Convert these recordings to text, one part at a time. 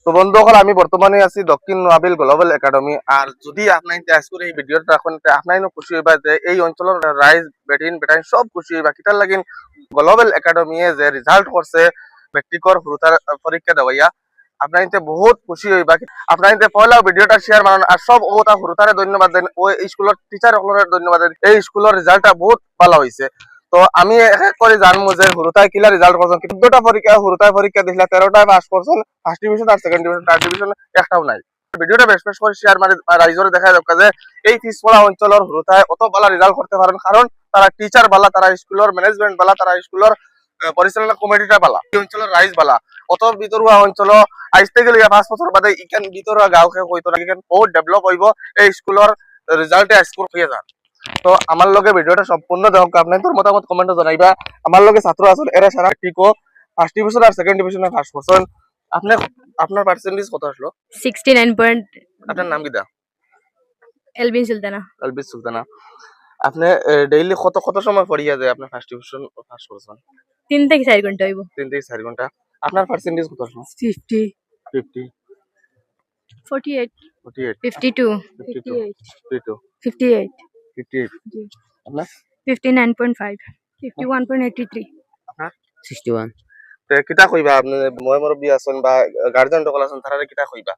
তো বন্ধুসকল আমি বর্তমানে আছি দক্ষিণ নোয়াবিল গ্লোবাল একাডেমি। আর যদি আপনার আজকের এই ভিডিওটা এখন আপনার খুশি হইবা যে এই অঞ্চলের রাইজ বেটাইন সব খুশি হইবা কিতার লাগিন গ্লোবাল একাডেমি যে রেজাল্ট করছে মেট্রিকর হুরুতার পরীক্ষা দেওয়াইয়া আপনার বহুত খুশি হইবা। আপনার পয়লা ভিডিওটা শেয়ার মারুন আর সব ওটা হুরুতারে ধন্যবাদ দেন, ওই স্কুলের টিচার সকলের ধন্যবাদ দেন। এই স্কুলের রেজাল্টটা বহুত ভালো হয়েছে। তো আমি এক এক করে জানবো যে হুরুতায় কিলা রেজাল্ট করছেন। 14টা পরীক্ষা হুরুতায় পরীক্ষা দিছিল, 13টায় পাস করছেন, ফার্স্ট ডিভিশন আর সেকেন্ড ডিভিশন, থার্ড ডিভিশন একটাও নাই। ভিডিওটা বেশ বেশ করে শেয়ার মারি রাইজরে দেখা যাক যে এই পিছপড়া অঞ্চলের হুরুতায় অত ভালো রেজাল্ট করতে পারেন, কারণ তারা টিচার বালা, তারা স্কুলের ম্যানেজমেন্ট বালা, তারা স্কুলের পরিচালনা কমিটিটা বালা, এই অঞ্চলের রাইজ বালা। অত ভিতরুয়া অঞ্চল আইসতে গেলে 5 বছর বাদে ইখান ভিতরুয়া গাঁওকে হইতো না, ইখান বহুত ডেভেলপ হইব এই স্কুলের রেজাল্টে স্কোর হয়ে যান। তো আমার লগে ভিডিওটা সম্পূর্ণ দেখো, আপনি তোর মতামত কমেন্টে জানাইবা। আমার লগে ছাত্র আছে এরা সারা ঠিকও ফার্স্ট ডিভিশন আর সেকেন্ড ডিভিশনে ফার্স্ট করছেন। আপনি আপনার পার্সেন্টেজ কত আসলো? 69 পয়েন্ট। আপনার নাম কি দা? এলবিন সুলতানা। আলবিস সুলতানা। আপনি ডেইলি কত কত সময় পড়িয়া যায় আপনি ফার্স্ট ডিভিশন ফার্স্ট করছেন? 3 থেকে 4 ঘন্টা হইব। 3 থেকে 4 ঘন্টা। আপনার পার্সেন্টেজ কত আসলো? 50 50 48 48 52 52 52 58 58। জি। আপনার 59.5 51.83 আপনার 61 তে কিটা কইবা আপনি? মই মুরব্বি আছেন বা গার্জিয়ান সকল আছেন, তারা কিটা কইবা?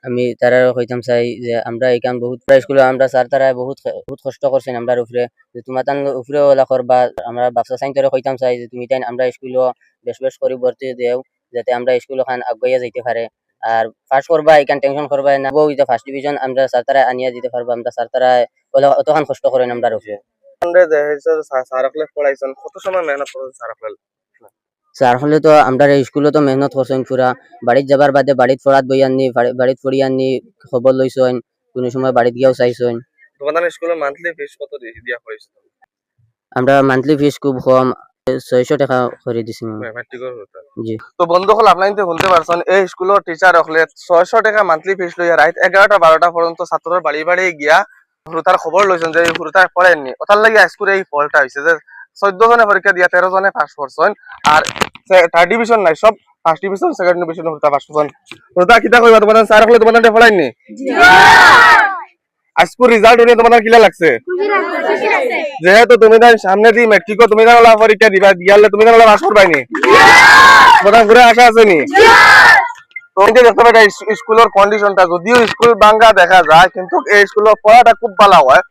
আমি তারা কইতাম চাই যে আমরা এখান বহুত স্কুলে আমরা স্যার তারা বহুত বহুত কষ্ট করছেন আমরা উপরে, যে তোমার তান উপরে ওলা করবা। আমরা ব্যবসা সাইন তোরে কইতাম চাই যে তুমি তাই আমরা স্কুলে বেশ বেশ করে ভর্তি দেও, যাতে আমরা স্কুল ওখান আগাইয়া যাইতে পারে। আর ফার্স্ট করবা এখান টেনশন করবা না, বউ এটা ফার্স্ট ডিভিশন আমরা স্যার তারা আনিয়া দিতে পারবো। আমরা স্যার তারা ওলা অতখান কষ্ট করেন আমরা উপরে। স্যার সকলে পড়াইছেন, কত সময় মেহনত করেছেন স্যার সকলে? স্যার হলে তো আমরা স্কুলে তো মেহনত করছেন পুরা, বাড়িত যাবার বাদে বাড়িত পড়াত বই আননি, বাড়িত পড়ি আননি, খবর লইছেন, কোনো সময় বাড়িত গিয়েও চাইছেন। তোমাদের স্কুলের মান্থলি ফিস কত দিয়া হয়েছে? আমরা মান্থলি ফিস খুব কম, 600 টাকা করে দিছি। মেট্রিকর হতে। জি। তো বন্ধুসকল আপনারা শুনতে পারছেন, এই স্কুলের টিচার হলে 600 টাকা মান্থলি ফিস লইয়া রাত 11টা 12টা পর্যন্ত ছাত্রর বাড়ি বাড়ি গিয়া হুরুতার খবর লইছেন যে হুরুতার পড়েননি। ওটার লাগি স্কুলে এই ফলটা হয়েছে যে 14 জনে পরীক্ষা দিয়া 13 জনে পাস করছেন। আর থার্ড ডিভিশন নাই, সব ফার্স্ট ডিভিশন সেকেন্ড ডিভিশন হুরুতা পাস করছেন। হুরুতা কিটা কইবা তোমাদের স্যার হলে তোমাদের পড়াইনি? আজকের রেজাল্ট নিয়ে তোমাদের কিলা লাগছে? যেহেতু তুমি তাই সামনে দিয়ে মেট্রিক তুমি তাই পরীক্ষা দিবা, দিয়ালে তুমি তাই পাস করবাইনি? তোমার ঘুরে আসা আছে নি? তুমি যে দেখতে পাচ্ছ স্কুলের কন্ডিশনটা, যদিও স্কুল বাঙ্গা দেখা যায়, কিন্তু এই স্কুলের পড়াটা খুব ভালো হয়।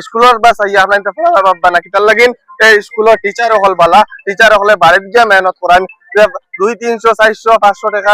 স্কুলের বা চাইয়া আপনার পড়া ভাববা না, কিতার লাগিন এই স্কুলের টিচার হল বালা, টিচার হলে বাড়িতে গিয়ে মেহনত করান, 200 300 400 500 টাকা